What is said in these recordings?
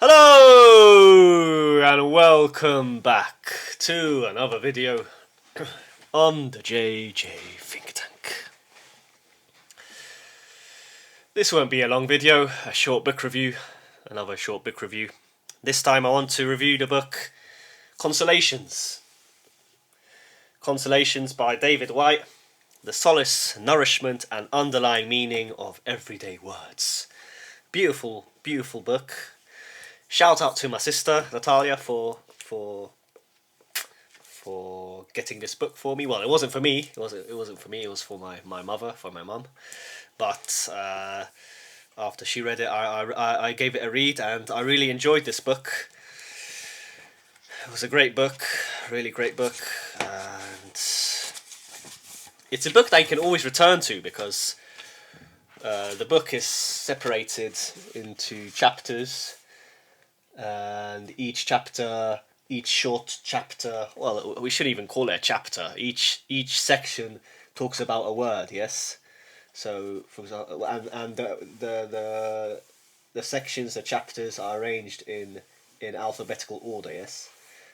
Hello and welcome back to another video on the JJ Think Tank. This won't be a long video, a short book review, another short book review. This time I want to review the book Consolations. Consolations by David Whyte, the solace, nourishment and underlying meaning of everyday words. Beautiful, beautiful book. Shout out to my sister Natalia for getting this book for me. Well, it wasn't for me. It wasn't for me. It was for my mother, for my mum. But after she read it, I gave it a read, and I really enjoyed this book. It was a great book, really great book, and it's a book that you can always return to because the book is separated into chapters. And each short chapter, well, we shouldn't even call it a chapter. Each section talks about a word, yes. So, for example, and the sections, the chapters are arranged in alphabetical order, yes.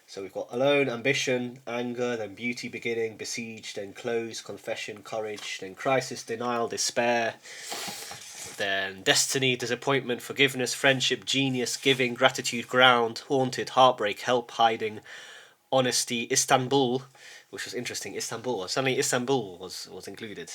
So we've got alone, ambition, anger, then beauty, beginning, besieged, then close, confession, courage, then crisis, denial, despair. Then destiny, disappointment, forgiveness, friendship, genius, giving, gratitude, ground, haunted, heartbreak, help, hiding, honesty, Istanbul, which was interesting. Suddenly Istanbul was included.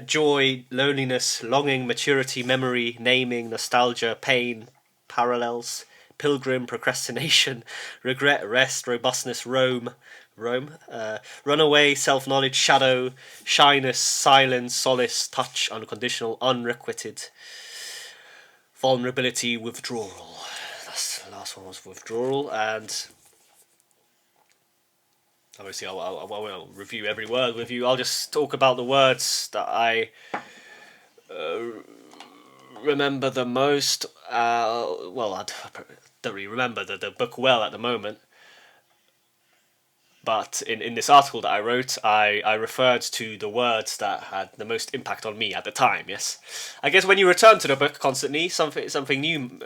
Joy, loneliness, longing, maturity, memory, naming, nostalgia, pain, parallels, pilgrim, procrastination, regret, rest, robustness, Rome, runaway, self-knowledge, shadow, shyness, silence, solace, touch, unconditional, unrequited, vulnerability, withdrawal. That's the last one, was withdrawal. And obviously I won't review every word with you. I'll just talk about the words that I remember the most. Well, I don't really remember the book well at the moment. But in this article that I wrote, I referred to the words that had the most impact on me at the time, yes? I guess when you return to the book constantly, something new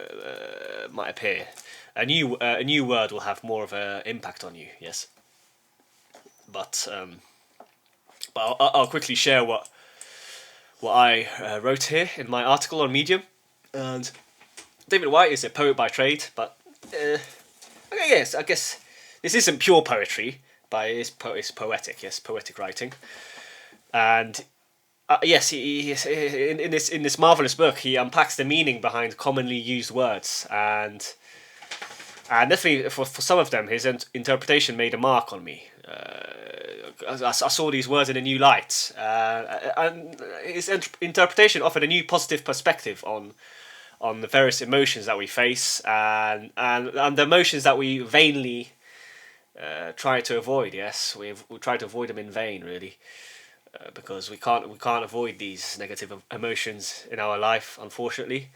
might appear. A new word will have more of an impact on you, yes? But I'll quickly share what I wrote here in my article on Medium. And David Whyte is a poet by trade, but I guess this isn't pure poetry, but it's poetic, yes, poetic writing. And yes, he in this marvelous book, he unpacks the meaning behind commonly used words, and definitely for some of them, his interpretation made a mark on me. I saw these words in a new light, and his interpretation offered a new positive perspective on the various emotions that we face, and the emotions that we vainly try to avoid. Yes, we try to avoid them in vain, really, because we can't avoid these negative emotions in our life, unfortunately.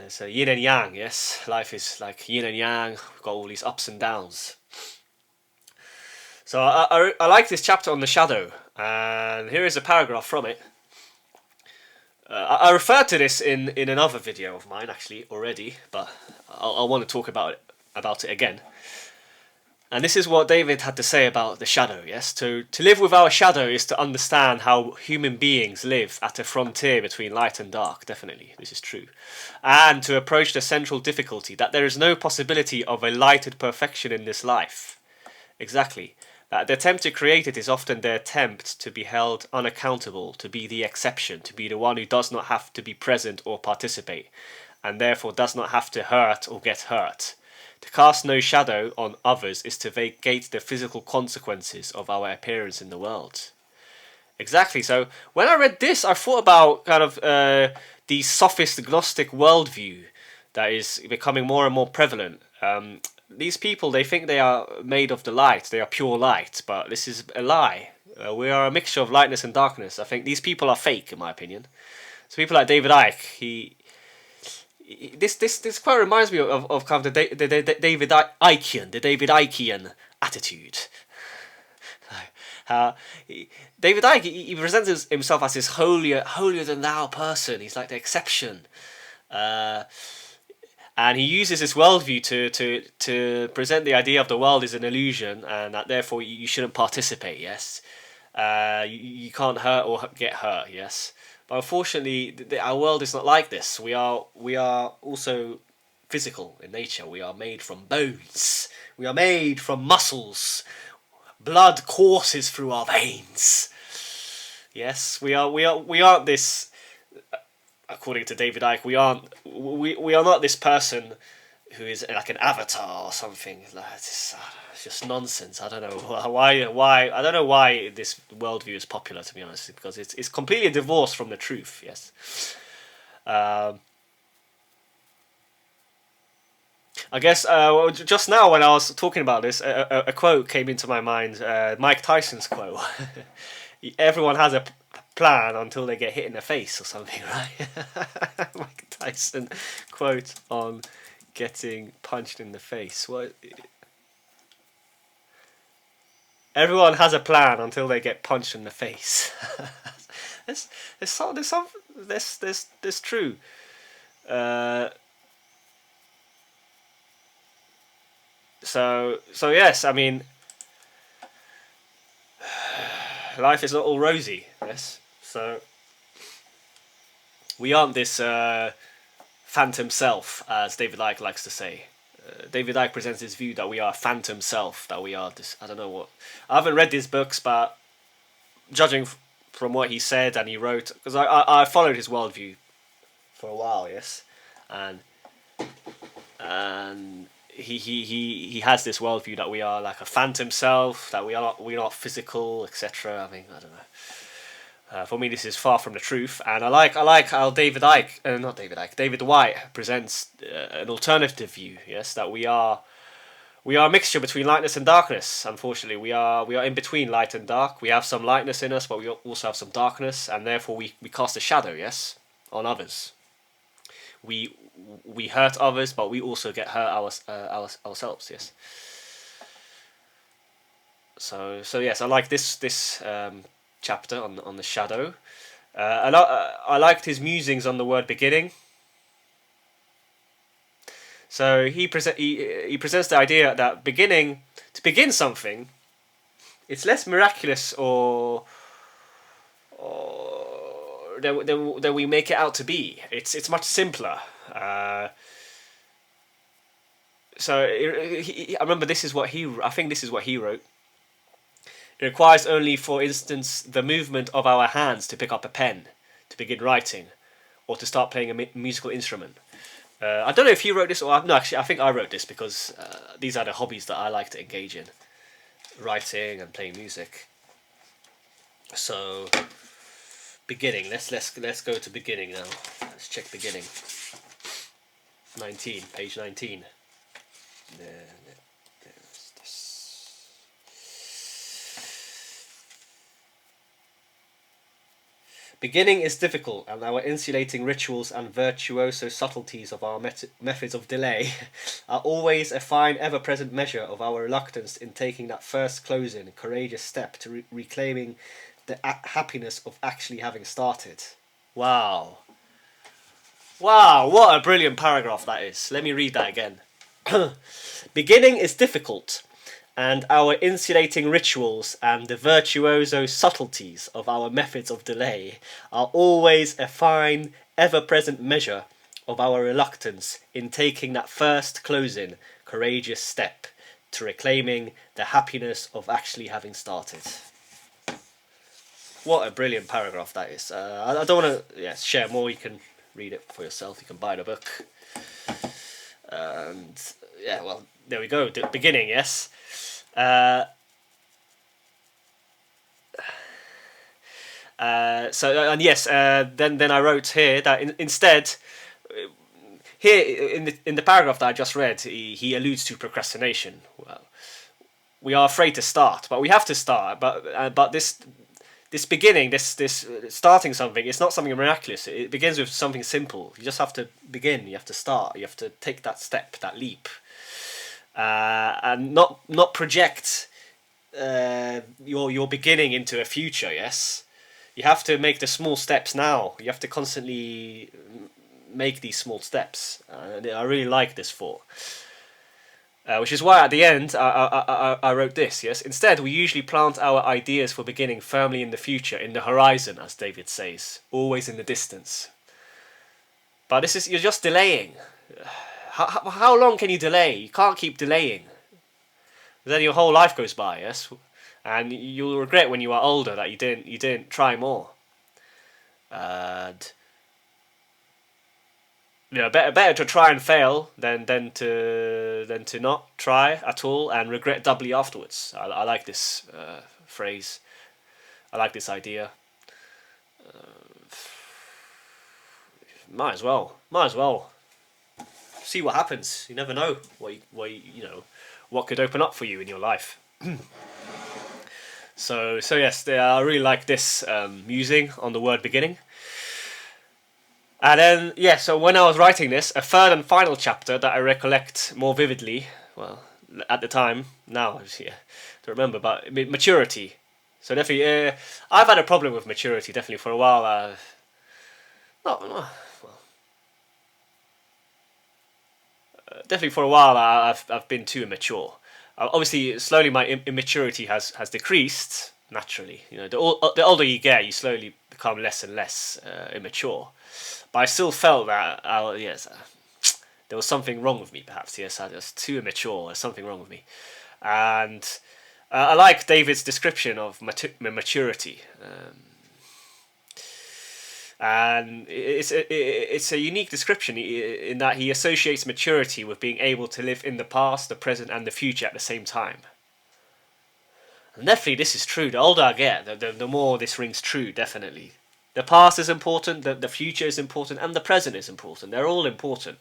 So yin and yang, yes, life is like yin and yang. We've got all these ups and downs. So I like this chapter on the shadow, and here is a paragraph from it. I referred to this in another video of mine actually already, but I want to talk about it again. And this is what David had to say about the shadow, yes? To live with our shadow is to understand how human beings live at a frontier between light and dark, definitely, this is true. And to approach the central difficulty, that there is no possibility of a lighted perfection in this life. Exactly. That the attempt to create it is often the attempt to be held unaccountable, to be the exception, to be the one who does not have to be present or participate, and therefore does not have to hurt or get hurt. To cast no shadow on others is to vacate the physical consequences of our appearance in the world. Exactly. So when I read this, I thought about kind of the sophist Gnostic worldview that is becoming more and more prevalent. These people, they think they are made of the light, they are pure light, but this is a lie. We are a mixture of lightness and darkness. I think these people are fake, in my opinion. So people like David Icke, this quite reminds me of kind of the David Ickean attitude. David Icke, he presents himself as this holier than thou person. He's like the exception. And he uses this worldview to present the idea of the world is an illusion, and that therefore you shouldn't participate. Yes, you can't hurt or get hurt. Yes, but unfortunately, our world is not like this. We are also physical in nature. We are made from bones. We are made from muscles. Blood courses through our veins. Yes, we aren't this. According to David Icke, we are not this person who is like an avatar or something. Like, it's just nonsense. I don't know why. I don't know why this worldview is popular, to be honest, because it's completely divorced from the truth. Yes. I guess just now when I was talking about this, a quote came into my mind. Mike Tyson's quote. Everyone has a plan until they get hit in the face or something, right? Mike Tyson quote on getting punched in the face. What? Everyone has a plan until they get punched in the face. There's true. So yes, I mean, life is not all rosy. Yes. So we aren't this phantom self, as David Icke likes to say. David Icke presents his view that we are phantom self, that we are this. I don't know what. I haven't read these books, but judging from what he said and he wrote, because I followed his worldview for a while, yes, and he has this worldview that we are like a phantom self, that we're not physical, etc. I mean, I don't know. For me, this is far from the truth, and I like how David Whyte presents an alternative view. Yes, that we are a mixture between lightness and darkness. Unfortunately, we are in between light and dark. We have some lightness in us, but we also have some darkness, and therefore we cast a shadow, yes, on others. We hurt others, but we also get hurt ourselves. Yes. So yes, I like this chapter on the shadow. I liked his musings on the word beginning. So he presents the idea that to begin something, it's less miraculous or than we make it out to be. It's much simpler. So I remember I think this is what he wrote. It requires only, for instance, the movement of our hands to pick up a pen, to begin writing, or to start playing a musical instrument. I don't know if he wrote this or no. Actually, I think I wrote this because these are the hobbies that I like to engage in: writing and playing music. So, beginning. Let's go to beginning now. Let's check beginning. 19, page 19. There's this. Beginning is difficult, and our insulating rituals and virtuoso subtleties of our methods of delay are always a fine, ever-present measure of our reluctance in taking that first closing, courageous step to reclaiming the happiness of actually having started. Wow. Wow, what a brilliant paragraph that is. Let me read that again. Beginning is difficult, and our insulating rituals and the virtuoso subtleties of our methods of delay are always a fine, ever-present measure of our reluctance in taking that first closing, courageous step to reclaiming the happiness of actually having started. What a brilliant paragraph that is. I don't want to share more. You can read it for yourself. You can buy the book. And yeah, well, there we go. The beginning, yes. Then I wrote here that instead, here in the paragraph that I just read, he alludes to procrastination. Well, we are afraid to start, but we have to start. But this beginning, this starting something, it's not something miraculous. It begins with something simple. You just have to begin. You have to start. You have to take that step, that leap, and not project your beginning into a future. Yes, you have to make the small steps now. You have to constantly make these small steps. I really like this thought. Which is why at the end I wrote this, yes? Instead, we usually plant our ideas for beginning firmly in the future, in the horizon, as David says, always in the distance. But you're just delaying. How long can you delay? You can't keep delaying. Then your whole life goes by, yes? And you'll regret when you are older that you didn't try more. And better to try and fail than to not try at all and regret doubly afterwards. I like this phrase. I like this idea. Might as well see what happens. You never know what could open up for you in your life. So yes, I really like this musing on the word beginning. And then, so when I was writing this, a third and final chapter that I recollect more vividly, well, at the time, now, to remember, but maturity. So definitely, I've had a problem with maturity, definitely, for a while. Definitely for a while, I've been too immature. Obviously, slowly my immaturity has decreased, naturally. The older you get, you slowly become less and less immature. But I still felt that, there was something wrong with me, perhaps. Yes, I was too immature. There's something wrong with me. And I like David's description of maturity. And it's a unique description in that he associates maturity with being able to live in the past, the present, and the future at the same time. And definitely this is true. The older I get, the more this rings true, definitely. The past is important, the future is important, and the present is important. They're all important.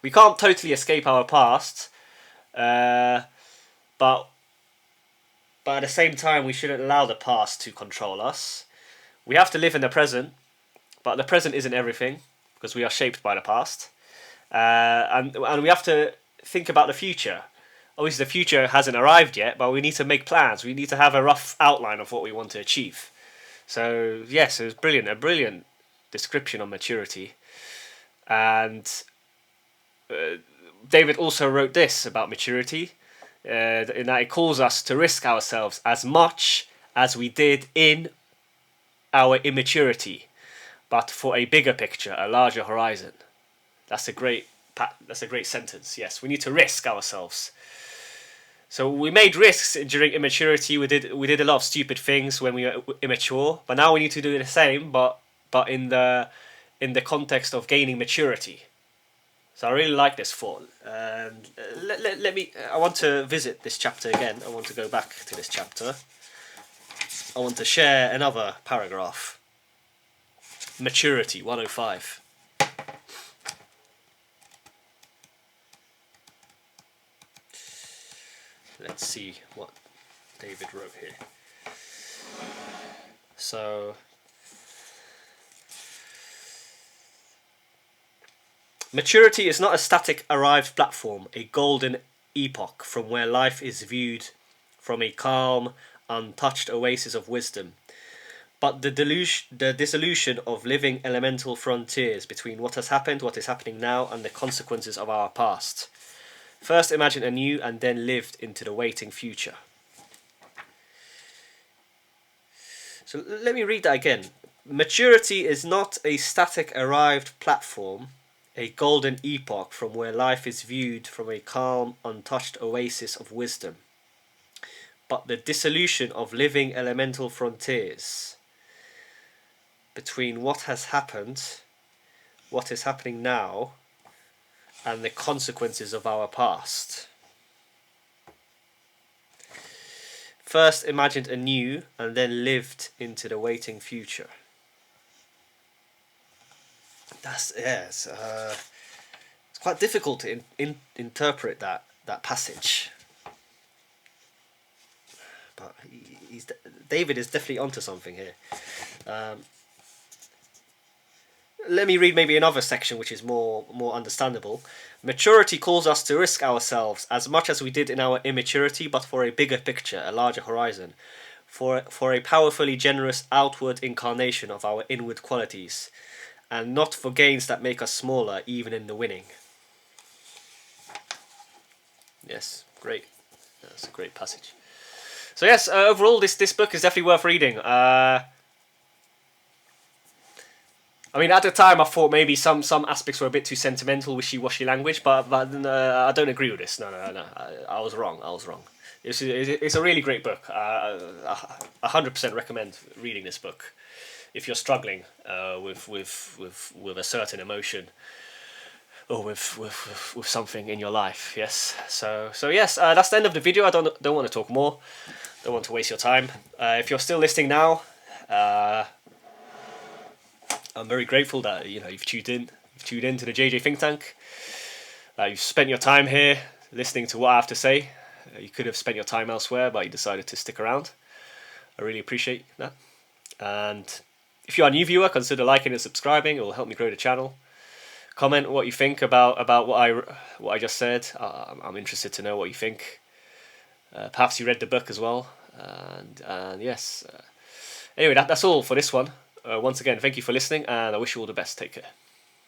We can't totally escape our past, but at the same time, we shouldn't allow the past to control us. We have to live in the present, but the present isn't everything, because we are shaped by the past. And we have to think about the future. Obviously, the future hasn't arrived yet, but we need to make plans. We need to have a rough outline of what we want to achieve. So yes, it was brilliant. A brilliant description of maturity. And David also wrote this about maturity, in that it calls us to risk ourselves as much as we did in our immaturity, but for a bigger picture, a larger horizon. That's a great sentence. Yes, we need to risk ourselves. So we made risks during immaturity. We did a lot of stupid things when we were immature, but now we need to do the same, but in the context of gaining maturity. So I really like this thought. And let me. I want to visit this chapter again. I want to go back to this chapter. I want to share another paragraph. Maturity 105. Let's see what David wrote here. So, maturity is not a static arrived platform, a golden epoch from where life is viewed from a calm, untouched oasis of wisdom, but the dissolution of living elemental frontiers between what has happened, what is happening now, and the consequences of our past. First imagined anew and then lived into the waiting future. So let me read that again. Maturity is not a static arrived platform, a golden epoch from where life is viewed from a calm, untouched oasis of wisdom, but the dissolution of living elemental frontiers between what has happened, what is happening now, and the consequences of our past. First imagined anew and then lived into the waiting future. It's quite difficult to interpret that passage, but David is definitely onto something here. Let me read maybe another section which is more understandable. Maturity calls us to risk ourselves as much as we did in our immaturity, but for a bigger picture, a larger horizon, for a powerfully generous outward incarnation of our inward qualities, and not for gains that make us smaller, even in the winning. Yes, great. That's a great passage. So yes, overall, this book is definitely worth reading. I mean, at the time, I thought maybe some aspects were a bit too sentimental, wishy-washy language, but I don't agree with this. No, I was wrong. I was wrong. It's a really great book. 100% recommend reading this book if you're struggling with a certain emotion or with something in your life. Yes. So yes, that's the end of the video. I don't want to talk more. Don't want to waste your time. If you're still listening now, I'm very grateful that you've tuned in. You've tuned in to the JJ Think Tank. You've spent your time here listening to what I have to say. You could have spent your time elsewhere, but you decided to stick around. I really appreciate that. And if you're a new viewer, consider liking and subscribing. It will help me grow the channel. Comment what you think about what I just said. I'm interested to know what you think. Perhaps you read the book as well. And yes. Anyway, that's all for this one. Once again, thank you for listening, and I wish you all the best. Take care.